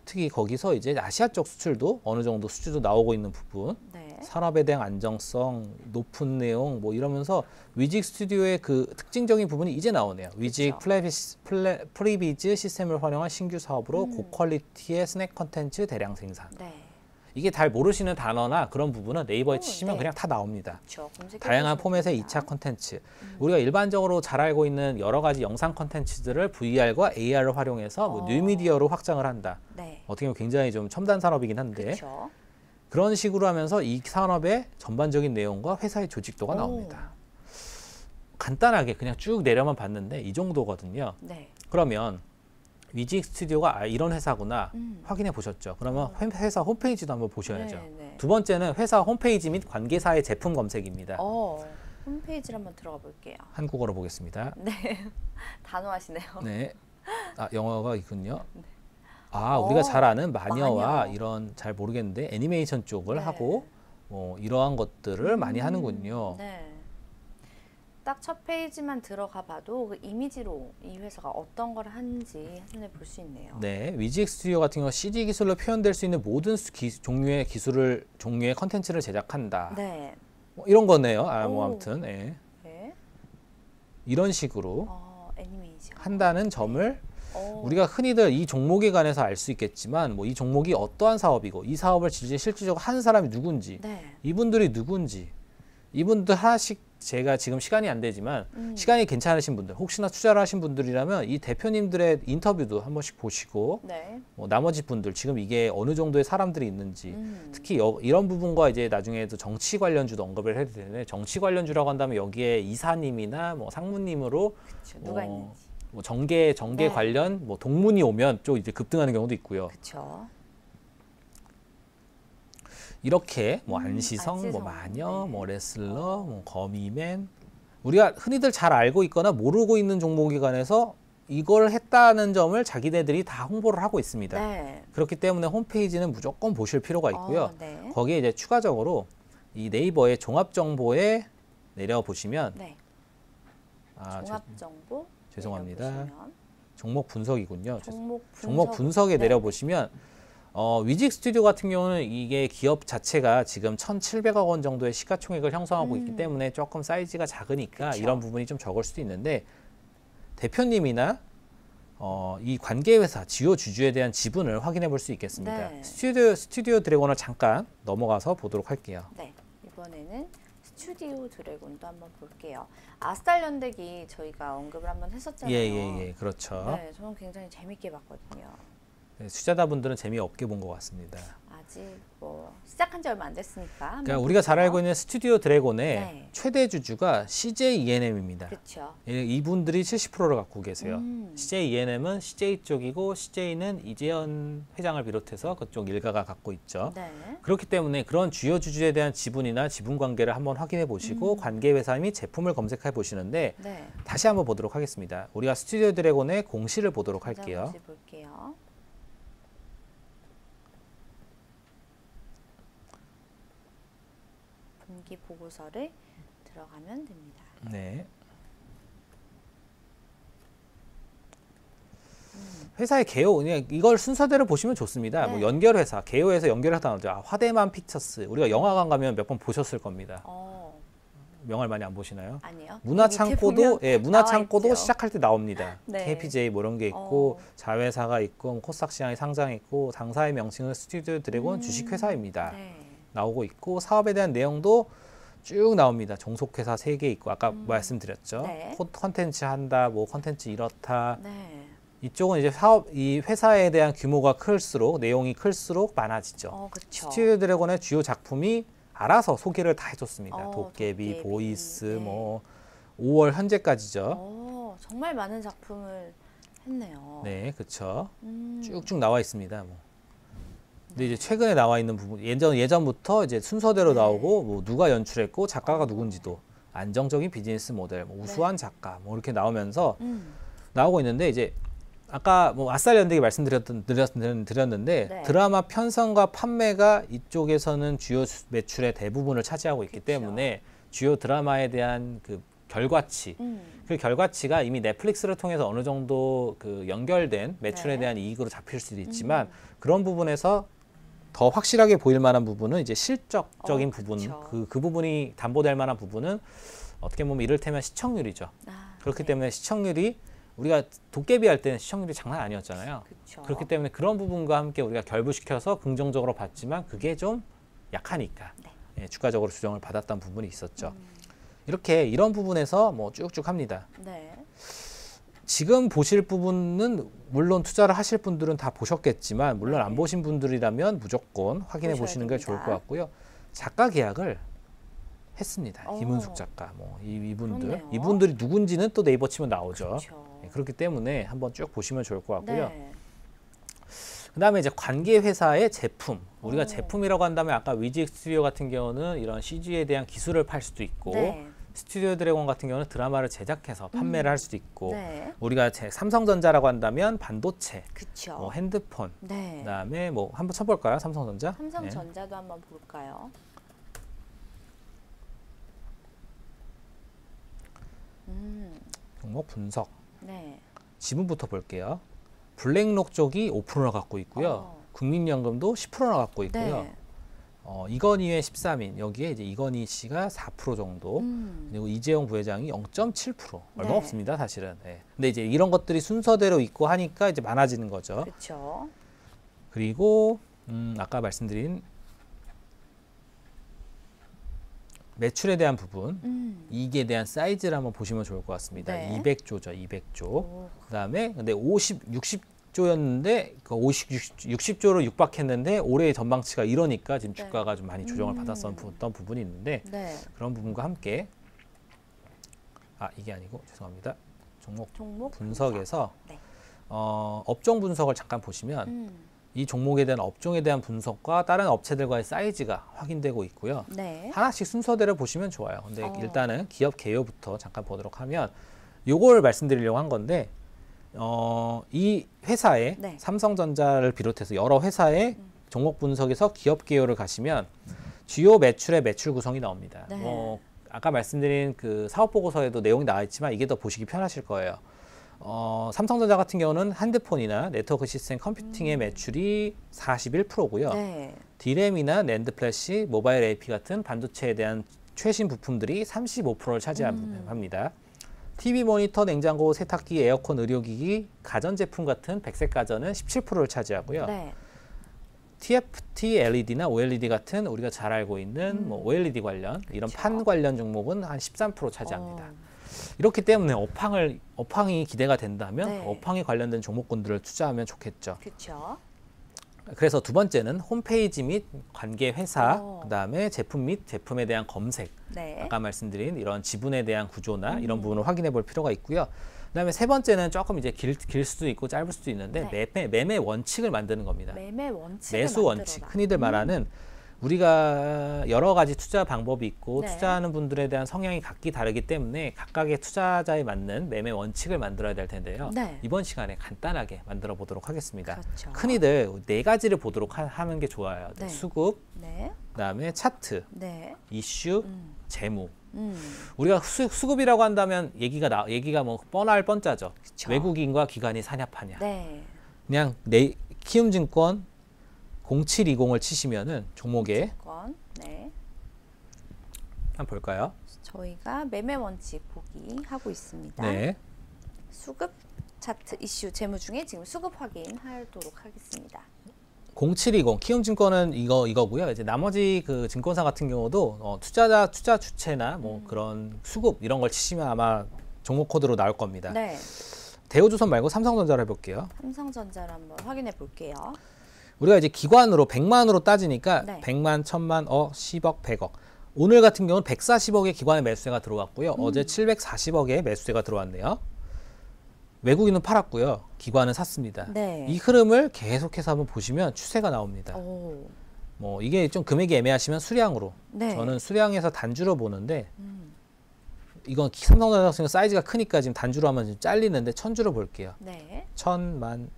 특히 거기서 이제 아시아 쪽 수출도 어느 정도 수주도 나오고 있는 부분, 네. 산업에 대한 안정성, 높은 내용 뭐 이러면서 위직 스튜디오의 그 특징적인 부분이 이제 나오네요. 위직 프리비즈 시스템을 활용한 신규 사업으로 고퀄리티의 스낵 컨텐츠 대량 생산. 네. 이게 잘 모르시는 단어나 그런 부분은 네이버에 오, 치시면 네. 그냥 다 나옵니다. 그쵸. 검색해 다양한 보시면 포맷의 됩니다. 2차 콘텐츠. 우리가 일반적으로 잘 알고 있는 여러 가지 영상 콘텐츠들을 VR과 AR을 활용해서 뭐 뉴미디어로 확장을 한다. 네. 어떻게 보면 굉장히 좀 첨단 산업이긴 한데 그렇죠. 그런 식으로 하면서 이 산업의 전반적인 내용과 회사의 조직도가 나옵니다. 간단하게 그냥 쭉 내려만 봤는데 이 정도거든요. 네. 그러면 위직 스튜디오가 이런 회사구나 확인해 보셨죠? 그러면 회사 홈페이지도 한번 보셔야죠. 네, 네. 두 번째는 회사 홈페이지 및 관계사의 제품 검색입니다. 홈페이지를 한번 들어가 볼게요. 한국어로 보겠습니다. 네. 단호하시네요. 네. 아, 영어가 있군요. 아, 우리가 잘 아는 마녀와 마녀. 이런 잘 모르겠는데 애니메이션 쪽을 네. 하고 이러한 것들을 많이 하는군요. 네. 딱 첫 페이지만 들어가 봐도 그 이미지로 이 회사가 어떤 걸 하는지 한눈에 볼 수 있네요. 네, 위직 스튜디오 같은 경우 CG 기술로 표현될 수 있는 모든 종류의 종류의 컨텐츠를 제작한다. 네. 뭐 이런 거네요. 아, 뭐 오. 아무튼 예. 네. 이런 식으로 애니메이션. 한다는 점을 오. 우리가 흔히들 이 종목에 관해서 알 수 있겠지만 뭐 이 종목이 어떠한 사업이고 이 사업을 실질적으로 하는 사람이 누군지 네. 이분들이 누군지 이분들 하나씩 제가 지금 시간이 안 되지만 시간이 괜찮으신 분들 혹시나 투자를 하신 분들이라면 이 대표님들의 인터뷰도 한 번씩 보시고 네. 나머지 분들 지금 이게 어느 정도의 사람들이 있는지 특히 이런 부분과 이제 나중에도 정치 관련주도 언급을 해야 되는데 정치 관련주라고 한다면 여기에 이사님이나 뭐 상무님으로 그쵸. 누가 있는지. 뭐 정계 네. 관련 뭐 동문이 오면 좀 이제 급등하는 경우도 있고요. 그렇죠. 이렇게 뭐 안시성, 뭐 안시성. 마녀, 네. 뭐 레슬러, 뭐 거미맨 우리가 흔히들 잘 알고 있거나 모르고 있는 종목에 관해서 이걸 했다는 점을 자기네들이 다 홍보를 하고 있습니다. 네. 그렇기 때문에 홈페이지는 무조건 보실 필요가 있고요. 네. 거기에 이제 추가적으로 이 네이버의 종합 정보에 내려 보시면 네. 아, 종합 정보 죄송합니다. 내려보시면 종목 분석이군요. 종목 분석에 네. 내려 보시면 위직 스튜디오 같은 경우는 이게 기업 자체가 지금 1,700억 원 정도의 시가총액을 형성하고 있기 때문에 조금 사이즈가 작으니까 그쵸. 이런 부분이 좀 적을 수도 있는데 대표님이나 이 관계회사 주요 주주에 대한 지분을 확인해 볼 수 있겠습니다. 네. 스튜디오 드래곤을 잠깐 넘어가서 보도록 할게요. 네. 이번에는 스튜디오 드래곤도 한번 볼게요. 아스탈 연대기 저희가 언급을 한번 했었잖아요. 예, 그렇죠. 네, 저는 굉장히 재밌게 봤거든요. 네, 투자자분들은 재미없게 본 것 같습니다. 아직 뭐 시작한 지 얼마 안 됐으니까. 그러니까 우리가 잘 알고 있는 스튜디오 드래곤의 네. 최대 주주가 CJ ENM입니다. 그렇죠. 이분들이 70%를 갖고 계세요. 음. CJ ENM은 CJ 쪽이고 CJ는 이재현 회장을 비롯해서 그쪽 일가가 갖고 있죠. 네. 그렇기 때문에 그런 주요 주주에 대한 지분이나 지분 관계를 한번 확인해 보시고 관계 회사 및 제품을 검색해 보시는데 네. 다시 한번 보도록 하겠습니다. 우리가 스튜디오 드래곤의 공시를 보도록 할게요. 다시 볼게요. 분기 보고서를 들어가면 됩니다. 네. 회사의 개요, 그냥 이걸 순서대로 보시면 좋습니다. 네. 뭐 연결회사, 개요에서 연결회사 나오죠. 화대만 픽처스. 우리가 영화관 가면 몇 번 보셨을 겁니다. 명화를 많이 안 보시나요? 아니요. 문화창고도 문화창고도 있죠. 시작할 때 나옵니다. 네. KPJ 뭐 이런 게 있고 자회사가 있고 뭐 코스닥시장에 상장했고 당사의 명칭은 스튜디오 드래곤 주식회사입니다. 네. 나오고 있고 사업에 대한 내용도 쭉 나옵니다. 종속회사 3개 있고 아까 말씀드렸죠. 네. 컨텐츠 한다, 뭐 컨텐츠 이렇다. 네. 이쪽은 이제 이 회사에 대한 규모가 클수록 내용이 클수록 많아지죠. 그렇죠. 스튜디오 드래곤의 주요 작품이 알아서 소개를 다 해줬습니다. 도깨비, 도깨비, 보이스, 네. 뭐 5월 현재까지죠. 정말 많은 작품을 했네요. 네, 그렇죠. 음. 쭉쭉 나와 있습니다. 뭐. 근데 이제 최근에 나와 있는 부분 예전부터 이제 순서대로 네. 나오고 뭐 누가 연출했고 작가가 누군지도 안정적인 비즈니스 모델, 뭐 우수한 작가 뭐 이렇게 나오면서 나오고 있는데 이제 아까 뭐 아싸리 연대기 말씀드렸는데 네. 드라마 편성과 판매가 이쪽에서는 주요 매출의 대부분을 차지하고 있기 그쵸. 때문에 주요 드라마에 대한 그 결과치 그 결과치가 이미 넷플릭스를 통해서 어느 정도 그 연결된 매출에 네. 대한 이익으로 잡힐 수도 있지만 그런 부분에서 더 확실하게 보일 만한 부분은 이제 실적적인 부분 그쵸. 그 부분이 담보될 만한 부분은 어떻게 보면 이를테면 시청률이죠. 그렇기 네. 때문에 시청률이 우리가 도깨비 할 때는 시청률이 장난 아니었잖아요. 그쵸. 그렇기 때문에 그런 부분과 함께 우리가 결부시켜서 긍정적으로 봤지만 그게 좀 약하니까 예, 주가적으로 조정을 받았던 부분이 있었죠. 이렇게 이런 부분에서 뭐 쭉쭉 합니다. 네. 지금 보실 부분은 물론 투자를 하실 분들은 다 보셨겠지만 물론 안 보신 분들이라면 무조건 확인해 보셔야 보시는 게 좋을 됩니다. 것 같고요. 작가 계약을 했습니다. 김은숙 작가, 뭐 이분들, 그렇네요. 이분들이 누군지는 또 네이버 치면 나오죠. 그렇죠. 예, 그렇기 때문에 한번 쭉 보시면 좋을 것 같고요. 네. 그다음에 이제 관계 회사의 제품. 우리가 제품이라고 한다면 아까 위직 스튜디오 같은 경우는 이런 CG에 대한 기술을 팔 수도 있고 네. 스튜디오 드래곤 같은 경우는 드라마를 제작해서 판매를 할 수도 있고 네. 우리가 삼성전자라고 한다면 반도체, 그쵸. 뭐 핸드폰, 네. 그다음에 뭐 한번 쳐볼까요? 삼성전자? 네. 삼성전자도 한번 볼까요? 종목 분석. 네. 지분부터 볼게요. 블랙록 쪽이 5%나 갖고 있고요. 국민연금도 10%나 갖고 있고요. 네. 이건희의 13인 여기에 이제 이건희 씨가 4% 정도, 그리고 이재용 부회장이 0.7%, 얼마 네. 없습니다, 사실은. 네. 근데 이제 이런 것들이 순서대로 있고 하니까 이제 많아지는 거죠. 그렇죠. 그리고 아까 말씀드린 매출에 대한 부분, 이익에 대한 사이즈를 한번 보시면 좋을 것 같습니다. 네. 200조죠, 200조. 그다음에 근데 60조였는데 그 60조로 육박했는데 올해의 전망치가 이러니까 지금 네. 주가가 좀 많이 조정을 받았던 부분이 있는데 네. 그런 부분과 함께 이게 아니고 죄송합니다. 종목 분석에서 네. 업종 분석을 잠깐 보시면 이 종목에 대한 업종에 대한 분석과 다른 업체들과의 사이즈가 확인되고 있고요. 네. 하나씩 순서대로 보시면 좋아요. 근데 일단은 기업 개요부터 잠깐 보도록 하면 요걸 말씀드리려고 한 건데 이 회사에 네. 삼성전자를 비롯해서 여러 회사의 종목 분석에서 기업 개요를 가시면 주요 매출의 매출 구성이 나옵니다. 네. 아까 말씀드린 그 사업 보고서에도 내용이 나와 있지만 이게 더 보시기 편하실 거예요. 삼성전자 같은 경우는 핸드폰이나 네트워크 시스템 컴퓨팅의 매출이 41%고요. 네. D램이나 낸드 플래시, 모바일 AP 같은 반도체에 대한 최신 부품들이 35%를 차지합니다. TV 모니터, 냉장고, 세탁기, 에어컨, 의료기기, 가전제품 같은 백색 가전은 17%를 차지하고요. 네. TFT, LED나 OLED 같은 우리가 잘 알고 있는 뭐 OLED 관련 이런 판 관련 종목은 한 13% 차지합니다. 이렇기 때문에 업황이 기대가 된다면 네. 업황에 관련된 종목군들을 투자하면 좋겠죠. 그렇죠. 그래서 두 번째는 홈페이지 및 관계 회사, 그다음에 제품 및 제품에 대한 검색, 네. 아까 말씀드린 이런 지분에 대한 구조나 이런 부분을 확인해 볼 필요가 있고요. 그다음에 세 번째는 조금 이제 길 수도 있고 짧을 수도 있는데 매매 원칙을 만드는 겁니다. 매매 원칙을 매수 원칙, 흔히들 말하는 우리가 여러 가지 투자 방법이 있고 네. 투자하는 분들에 대한 성향이 각기 다르기 때문에 각각의 투자자에 맞는 매매 원칙을 만들어야 될 텐데요. 네. 이번 시간에 간단하게 만들어 보도록 하겠습니다. 그렇죠. 흔히들 네 가지를 보도록 하는 게 좋아요. 네. 수급, 네. 그다음에 차트, 네. 이슈, 재무. 우리가 수급이라고 한다면 얘기가 뭐 뻔할 뻔짜죠. 그쵸. 외국인과 기관이 산약하냐. 네. 그냥 키움증권 0720을 치시면은 종목에 건. 네. 한번 볼까요? 저희가 매매 원칙 보기 하고 있습니다. 네. 수급 차트 이슈 재무 중에 지금 수급 확인하도록 하겠습니다. 0720 키움증권은 이거고요. 이제 나머지 그 증권사 같은 경우도 투자 주체나 뭐 그런 수급 이런 걸 치시면 아마 종목 코드로 나올 겁니다. 네. 대우조선 말고 삼성전자를 해볼게요. 삼성전자를 한번 확인해 볼게요. 우리가 이제 기관으로 100만으로 따지니까 네. 100만, 1000만, 10억, 100억. 오늘 같은 경우는 140억의 기관의 매수세가 들어왔고요. 어제 740억의 매수세가 들어왔네요. 외국인은 팔았고요. 기관은 샀습니다. 네. 이 흐름을 계속해서 한번 보시면 추세가 나옵니다. 오. 뭐 이게 좀 금액이 애매하시면 수량으로. 네. 저는 수량에서 단주로 보는데 이건 삼성전자 같은 경우 사이즈가 크니까 지금 단주로 하면 지금 잘리는데 천주로 볼게요. 네. 1000만,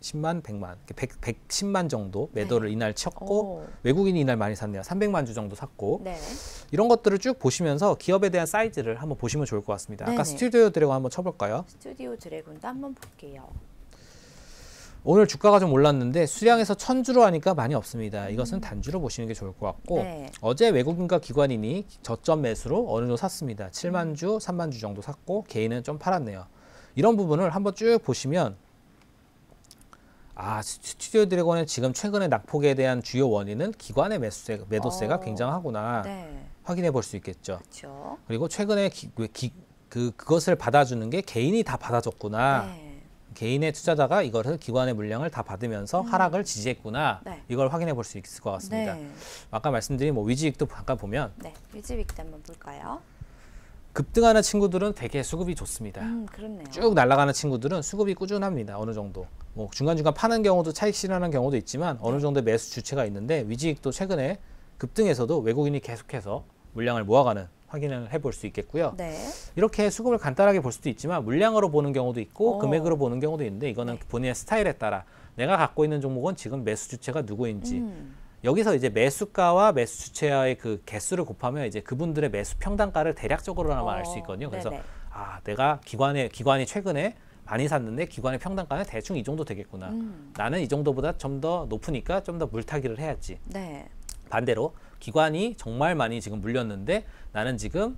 10만, 100만, 110만 정도 매도를 이날 쳤고 오. 외국인이 이날 많이 샀네요. 300만 주 정도 샀고 네. 이런 것들을 쭉 보시면서 기업에 대한 사이즈를 한번 보시면 좋을 것 같습니다. 아까 네네. 스튜디오 드래곤 한번 쳐볼까요? 스튜디오 드래곤도 한번 볼게요. 오늘 주가가 좀 올랐는데 수량에서 천주로 하니까 많이 없습니다. 이것은 단주로 보시는 게 좋을 것 같고 네. 어제 외국인과 기관인이 저점 매수로 어느 정도 샀습니다. 7만 주, 3만 주 정도 샀고 개인은 좀 팔았네요. 이런 부분을 한번 쭉 보시면 스튜디오 드래곤의 지금 최근의 낙폭에 대한 주요 원인은 기관의 매도세가 굉장하구나 네. 확인해 볼 수 있겠죠. 그렇죠. 그리고 최근에 그것을 받아주는 게 개인이 다 받아줬구나. 네. 개인의 투자자가 이것을 기관의 물량을 다 받으면서 하락을 지지했구나. 네. 이걸 확인해 볼 수 있을 것 같습니다. 네. 아까 말씀드린 뭐 위지익도 잠깐 보면 네. 위즈빅도 한번 볼까요? 급등하는 친구들은 되게 수급이 좋습니다. 그렇네요. 쭉 날아가는 친구들은 수급이 꾸준합니다. 어느 정도. 뭐 중간중간 파는 경우도 차익 실현하는 경우도 있지만 어느 정도 매수 주체가 있는데 위지익도 최근에 급등에서도 외국인이 계속해서 물량을 모아가는 확인을 해볼 수 있겠고요. 네. 이렇게 수급을 간단하게 볼 수도 있지만 물량으로 보는 경우도 있고 오. 금액으로 보는 경우도 있는데 이거는 네. 본인의 스타일에 따라 내가 갖고 있는 종목은 지금 매수 주체가 누구인지 여기서 이제 매수가와 매수 주체와의 그 개수를 곱하면 이제 그분들의 매수 평단가를 대략적으로나마 알 수 있거든요. 그래서 네네. 아, 내가 기관이 최근에 많이 샀는데 기관의 평단가는 대충 이 정도 되겠구나. 나는 이 정도보다 좀 더 높으니까 좀 더 물타기를 해야지. 네. 반대로 기관이 정말 많이 지금 물렸는데 나는 지금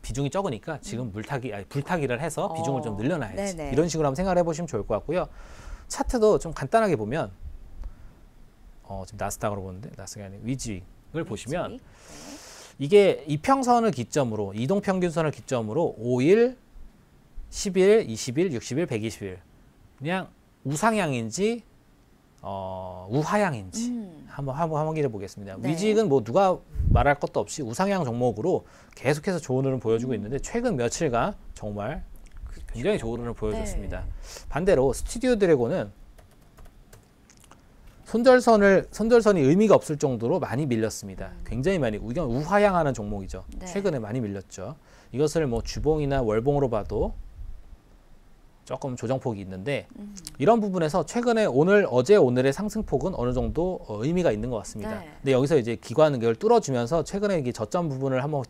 비중이 적으니까 지금 불타기를 해서 비중을 좀 늘려놔야지. 네네. 이런 식으로 한번 생각을 해보시면 좋을 것 같고요. 차트도 좀 간단하게 보면 지금 나스닥으로 보는데 나스닥이 아니고 위직을 보시면 네. 이게 이평선을 기점으로 이동평균선을 기점으로 5일, 10일, 20일, 60일, 120일 그냥 우상향인지 우하향인지 한번 확인해 보겠습니다. 네. 위직은 뭐 누가 말할 것도 없이 우상향 종목으로 계속해서 좋은 흐름 보여주고 있는데 최근 며칠간 정말 굉장히 좋은 흐름을 보여줬습니다. 네. 반대로 스튜디오 드래곤은 손절선이 의미가 없을 정도로 많이 밀렸습니다. 굉장히 많이 이건 우하향하는 종목이죠. 네. 최근에 많이 밀렸죠. 이것을 뭐 주봉이나 월봉으로 봐도 조금 조정폭이 있는데 이런 부분에서 최근에 어제 오늘의 상승폭은 어느 정도 의미가 있는 것 같습니다. 네. 근데 여기서 이제 기관은 그걸 뚫어주면서 최근에 이게 저점 부분을 한번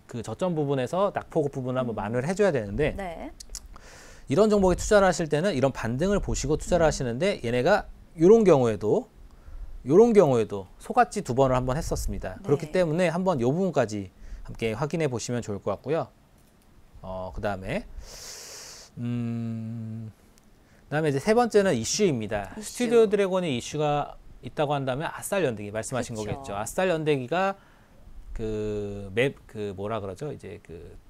그 저점 부분에서 낙폭 부분을 한번 만회를 해줘야 되는데 네. 이런 종목에 투자를 하실 때는 이런 반등을 보시고 투자를 하시는데 얘네가 이런 경우에도 소같이 2번을 한번 했었습니다. 네. 그렇기 때문에 한번 이 부분까지 함께 확인해 보시면 좋을 것 같고요. 그다음에 이제 세 번째는 이슈입니다. 이슈. 스튜디오 드래곤의 이슈가 있다고 한다면 아싸 연대기 말씀하신 그쵸. 거겠죠. 아싸 연대기가 뭐라 그러죠? 이제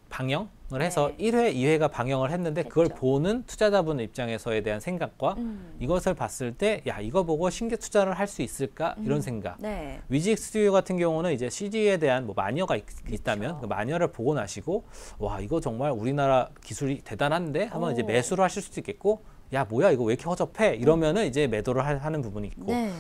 방영을 해서 네. 1회, 2회가 방영을 했는데 그걸 했죠. 보는 투자자분 입장에서에 대한 생각과 이것을 봤을 때 야, 이거 보고 신규 투자를 할 수 있을까? 이런 생각. 네. 위직 스튜디오 같은 경우는 이제 CG에 대한 뭐 마녀가 있다면 그 마녀를 보고 나시고 와, 이거 정말 우리나라 기술이 대단한데 한번 이제 매수를 하실 수도 있겠고 야, 뭐야 이거 왜 이렇게 허접해? 이러면은 이제 매도를 하는 부분이 있고 네.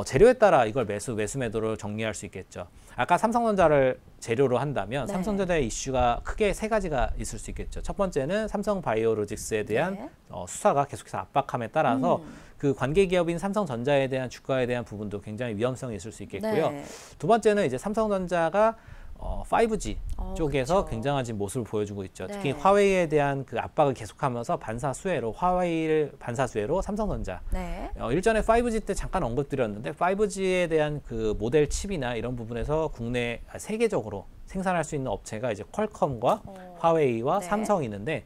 재료에 따라 이걸 매수 매도를 정리할 수 있겠죠. 아까 삼성전자를 재료로 한다면 네. 삼성전자의 이슈가 크게 3가지가 있을 수 있겠죠. 첫 번째는 삼성바이오로직스에 대한 네. 수사가 계속해서 압박함에 따라서 그 관계 기업인 삼성전자에 대한 주가에 대한 부분도 굉장히 위험성이 있을 수 있겠고요. 네. 두 번째는 이제 삼성전자가 5G 쪽에서 그렇죠. 굉장한 지금 모습을 보여주고 있죠. 네. 특히 화웨이에 대한 그 압박을 계속하면서 화웨이를 반사수혜로 삼성전자. 네. 일전에 5G 때 잠깐 언급드렸는데 5G에 대한 그 모델 칩이나 이런 부분에서 세계적으로 생산할 수 있는 업체가 이제 퀄컴과 화웨이와 네. 삼성이 있는데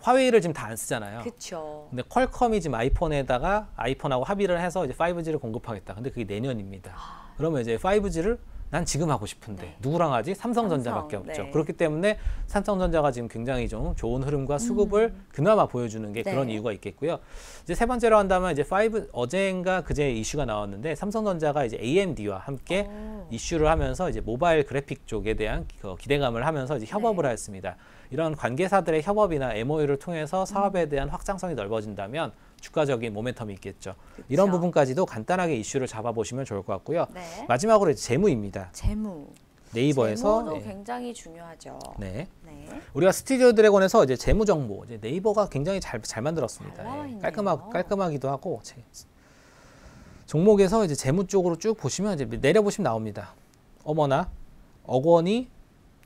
화웨이를 지금 다 안 쓰잖아요. 그렇죠. 근데 퀄컴이 지금 아이폰하고 합의를 해서 이제 5G를 공급하겠다. 근데 그게 내년입니다. 그러면 이제 5G를 난 지금 하고 싶은데 네. 누구랑 하지? 삼성전자밖에 삼성, 없죠. 네. 그렇기 때문에 삼성전자가 지금 굉장히 좀 좋은 흐름과 수급을 그나마 보여주는 게 네. 그런 이유가 있겠고요. 이제 세 번째로 한다면 이제 어제인가 그제 이슈가 나왔는데 삼성전자가 이제 AMD와 함께 이슈를 하면서 이제 모바일 그래픽 쪽에 대한 기대감을 하면서 이제 협업을 네. 했습니다. 이런 관계사들의 협업이나 MOU를 통해서 사업에 대한 확장성이 넓어진다면 주가적인 모멘텀이 있겠죠. 이런 부분까지도 간단하게 이슈를 잡아보시면 좋을 것 같고요. 네. 마지막으로 이제 재무입니다. 재무. 네이버에서 재무도 굉장히 중요하죠. 네. 네. 우리가 스튜디오 드래곤에서 이제 재무 정보, 이제 네이버가 굉장히 잘 만들었습니다. 잘 나와 예, 있네요. 깔끔하기도 하고 종목에서 이제 재무 쪽으로 쭉 보시면 이제 내려보시면 나옵니다. 어머나 억원이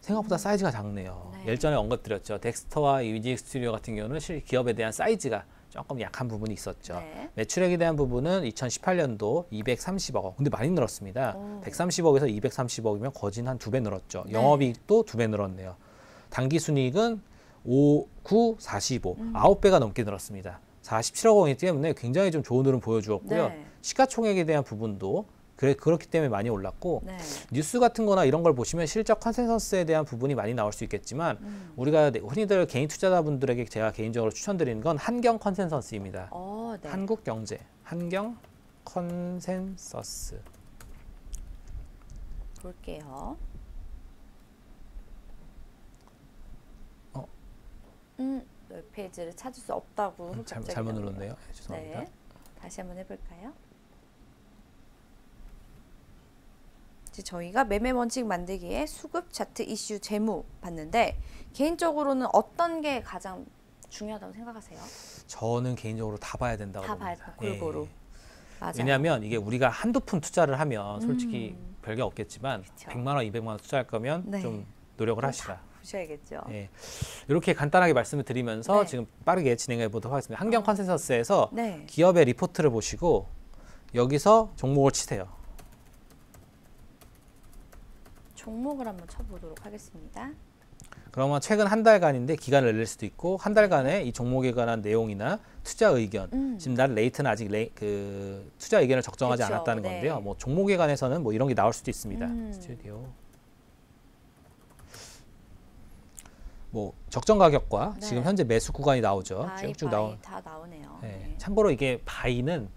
생각보다 사이즈가 작네요. 네. 예전에 언급드렸죠. 덱스터와 위직 스튜디오 같은 경우는 기업에 대한 사이즈가 조금 약한 부분이 있었죠. 네. 매출액에 대한 부분은 2018년도 230억, 근데 많이 늘었습니다. 130억에서 230억이면 거진 한 2배 늘었죠. 네. 영업이익도 2배 늘었네요. 단기순이익은 5, 9, 45, 9배가 넘게 늘었습니다. 47억 원이기 때문에 굉장히 좀 좋은 흐름 보여주었고요. 네. 시가총액에 대한 부분도 그렇기 때문에 많이 올랐고 네. 뉴스 같은 거나 이런 걸 보시면 실적 컨센서스에 대한 부분이 많이 나올 수 있겠지만 우리가 흔히들 개인 투자자분들에게 제가 개인적으로 추천드리는 건 한경 컨센서스입니다. 네. 한국경제, 한경 컨센서스. 볼게요. 웹페이지를 찾을 수 없다고 갑자기 잘못 나오네요. 눌렀네요. 네, 죄송합니다. 네. 다시 한번 해볼까요? 이제 저희가 매매 원칙 만들기에 수급 차트 이슈 재무 봤는데 개인적으로는 어떤 게 가장 중요하다고 생각하세요? 저는 개인적으로 다 봐야 된다고 다 봐야 봅니다. 돼, 골고루. 맞아요. 왜냐하면 이게 우리가 한두 푼 투자를 하면 솔직히 별게 없겠지만 그쵸. 100만 원, 200만 원 투자할 거면 네. 좀 노력을 하시라. 보셔야겠죠. 예. 이렇게 간단하게 말씀을 드리면서 네. 지금 빠르게 진행해 보도록 하겠습니다. 환경 컨센서스에서 네. 기업의 리포트를 보시고 여기서 종목을 치세요. 종목을 한번 쳐보도록 하겠습니다. 그러면 최근 한 달간인데 기간을 낼 수도 있고 한 달간에 이 종목에 관한 내용이나 투자 의견 지금 난 레이트는 아직 그 투자 의견을 적정하지 그쵸, 않았다는 네. 건데요. 뭐 종목에 관해서는 뭐 이런 게 나올 수도 있습니다. 스튜디오 뭐 적정 가격과 네. 지금 현재 매수 구간이 나오죠. 바이, 쭉쭉 바이 나온. 다 나오네요. 네. 네. 참고로 이게 바이는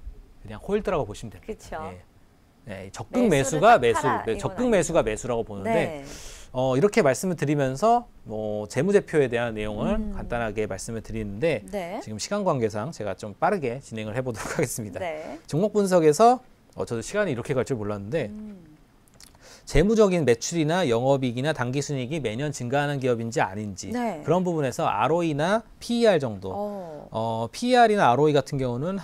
그냥 홀드라고 보시면 됩니다. 그렇죠. 예. 네, 적극 매수를 매수가 딱 매수, 팔아, 네, 이건 적극 아니죠. 매수가 매수라고 보는데 네. 이렇게 말씀을 드리면서 뭐 재무제표에 대한 내용을 간단하게 말씀을 드리는데 네. 지금 시간 관계상 제가 좀 빠르게 진행을 해보도록 하겠습니다. 네. 종목 분석에서 저도 시간이 이렇게 갈 줄 몰랐는데 재무적인 매출이나 영업이익이나 당기순이익이 매년 증가하는 기업인지 아닌지 네. 그런 부분에서 ROE나 PER 정도 PER이나 ROE 같은 경우는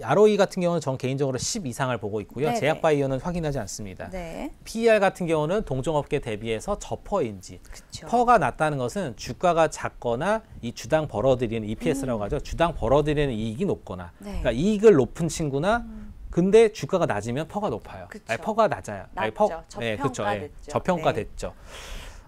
ROE 같은 경우는 전 개인적으로 10 이상을 보고 있고요. 네네. 제약바이오는 확인하지 않습니다. 네. PER 같은 경우는 동종업계 대비해서 저퍼인지 그렇죠. 퍼가 낮다는 것은 주가가 작거나 이 주당 벌어들이는 EPS라고 하죠. 주당 벌어들이는 이익이 높거나 네. 그러니까 이익을 높은 친구나 근데 주가가 낮으면 퍼가 높아요. 그쵸. 아니, 퍼가 낮아요. 아니, 낮죠. 네, 그쵸. 예, 저평가됐죠. 저평가됐죠.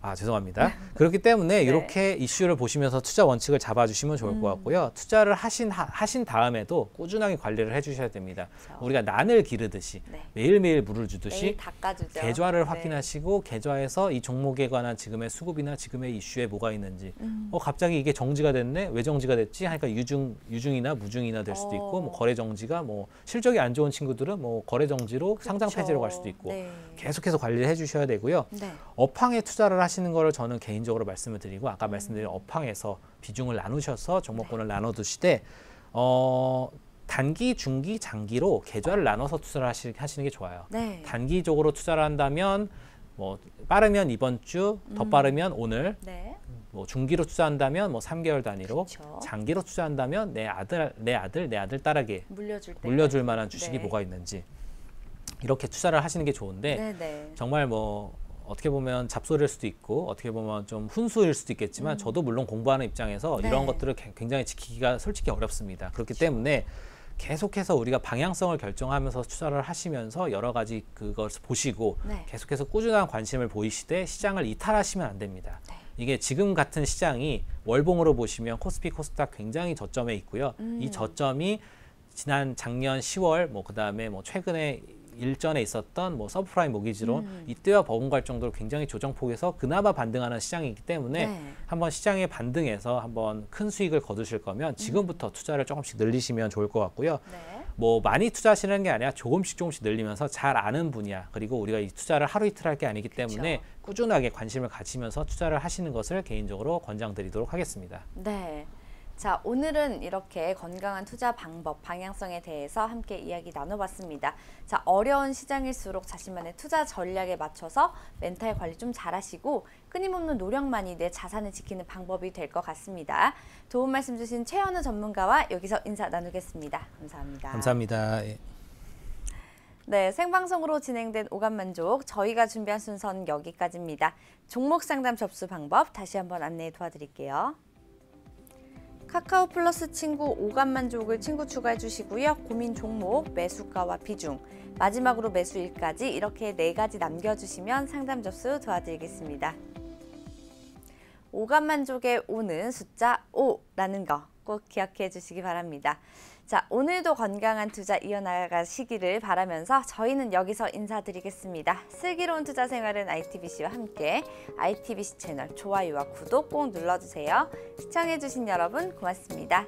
아, 죄송합니다. 그렇기 때문에 네. 이렇게 이슈를 보시면서 투자 원칙을 잡아주시면 좋을 것 같고요. 투자를 하신 다음에도 꾸준하게 관리를 해주셔야 됩니다. 그쵸. 우리가 난을 기르듯이 네. 매일매일 물을 주듯이 매일 닦아주죠. 계좌를 네. 확인하시고 계좌에서 이 종목에 관한 지금의 수급이나 지금의 이슈에 뭐가 있는지 갑자기 이게 정지가 됐네? 왜 정지가 됐지? 하니까 유중이나 무중이나 될 수도 있고 뭐 거래 정지가 뭐 실적이 안 좋은 친구들은 뭐 거래 정지로 상장 그쵸. 폐지로 갈 수도 있고 네. 계속해서 관리를 해주셔야 되고요. 네. 업황에 투자를 하시는 거를 저는 개인적으로 말씀을 드리고 아까 말씀드린 업황에서 비중을 나누셔서 종목군을 나눠두시되 단기, 중기, 장기로 계좌를 나눠서 투자를 하시는 게 좋아요. 네. 단기적으로 투자를 한다면 뭐 빠르면 이번 주, 더 빠르면 오늘, 네. 뭐 중기로 투자한다면 뭐 3개월 단위로, 그쵸. 장기로 투자한다면 내 아들 딸에게 물려줄 만한 주식이 네. 뭐가 있는지 이렇게 투자를 하시는 게 좋은데 네. 네. 정말 뭐 어떻게 보면 잡소리일 수도 있고 어떻게 보면 좀 훈수일 수도 있겠지만 저도 물론 공부하는 입장에서 네. 이런 것들을 굉장히 지키기가 솔직히 어렵습니다. 그렇기 때문에 계속해서 우리가 방향성을 결정하면서 투자를 하시면서 여러 가지 그것을 보시고 네. 계속해서 꾸준한 관심을 보이시되 시장을 이탈하시면 안 됩니다. 네. 이게 지금 같은 시장이 월봉으로 보시면 코스피 코스닥 굉장히 저점에 있고요. 이 저점이 지난 작년 10월 뭐 그다음에 뭐 최근에 일전에 있었던 뭐 서브프라임 모기지론 이때와 버금갈 정도로 굉장히 조정폭에서 그나마 반등하는 시장이기 때문에 네. 한번 시장에 반등해서 한번 큰 수익을 거두실 거면 지금부터 투자를 조금씩 늘리시면 좋을 것 같고요. 네. 뭐 많이 투자하시는 게 아니라 조금씩 늘리면서 잘 아는 분야 그리고 우리가 이 투자를 하루 이틀 할 게 아니기 때문에 꾸준하게 관심을 가지면서 투자를 하시는 것을 개인적으로 권장드리도록 하겠습니다. 네. 자, 오늘은 이렇게 건강한 투자 방법, 방향성에 대해서 함께 이야기 나눠봤습니다. 자, 어려운 시장일수록 자신만의 투자 전략에 맞춰서 멘탈 관리 좀 잘하시고 끊임없는 노력만이 내 자산을 지키는 방법이 될 것 같습니다. 도움 말씀 주신 최현우 전문가와 여기서 인사 나누겠습니다. 감사합니다. 감사합니다. 예. 네, 생방송으로 진행된 오감만족 저희가 준비한 순서는 여기까지입니다. 종목 상담 접수 방법 다시 한번 안내해 도와드릴게요. 카카오 플러스 친구 오감만족을 친구 추가해 주시고요. 고민 종목, 매수가와 비중, 마지막으로 매수일까지 이렇게 4가지 남겨주시면 상담 접수 도와드리겠습니다. 오감만족의 오는 숫자 5라는 거 꼭 기억해 주시기 바랍니다. 자, 오늘도 건강한 투자 이어나가시기를 바라면서 저희는 여기서 인사드리겠습니다. 슬기로운 투자 생활은 ITBC와 함께 ITBC 채널 좋아요와 구독 꼭 눌러주세요. 시청해 주신 여러분 고맙습니다.